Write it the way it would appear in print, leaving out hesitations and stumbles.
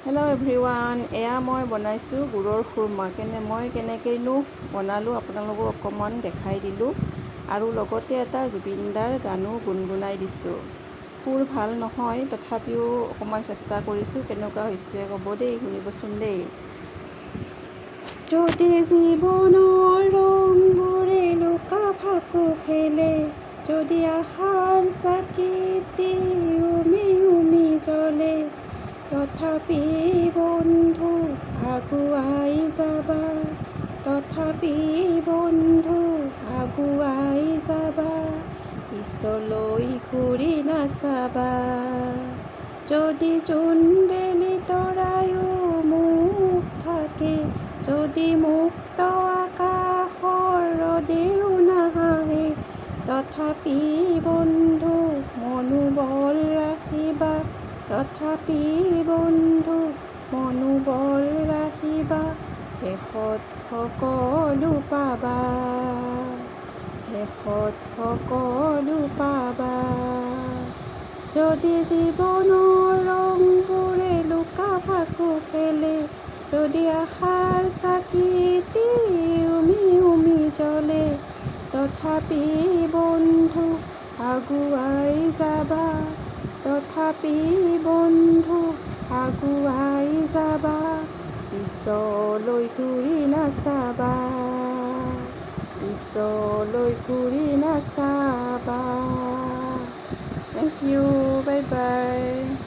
Hello' everyone, এয়া মই বনাইছোঁ গুড়ৰ খুৰমা। মই কেনেকৈনো বনালোঁ আপোনালোকক অকণমান দেখাই দিলোঁ, আৰু লগতে এটা জুবিনদাৰ গানো গুণগুণাই দিছোঁ। সুৰ ভাল নহয়, তথাপিও অকণমান চেষ্টা কৰিছোঁ। কেনেকুৱা হৈছে ক'ব দেই, শুনিবচোন দেই। যদি জীৱনৰ ৰংবোৰে লুকা ভাকু খেলে, যদি আশাৰ চাকিটি উমি উমি জ্বলে, তথাপি বন্ধু আগুৱাই যাবা, তথাপি বন্ধু আগুৱাই যাবা, পিছলৈ ঘূৰি নাচাবা। যদি জোনবেলি তৰায়ো মুখ থাকে, যদি মুক্ত আকাশৰ ৰদেও নাহাঁহে, তথাপি বন্ধু মনোবল ৰাখিবা, তথাপি বন্ধু মনোবল ৰাখিবা, শেষত সকলো পাবা, শেষত সকলো পাবা। যদি জীৱনৰ ৰংবোৰে লুকা ভাকু খেলে, যদি আশাৰ চাকিটি উমি উমি জ্বলে, তথাপি বন্ধু আগুৱাই যাবা, তথাপি বন্ধু আগুৱাই যাবা, পিছলৈ ঘূৰি নাচাবা, পিছলৈ ঘূৰি নাচাবা। Thank U, bye bye.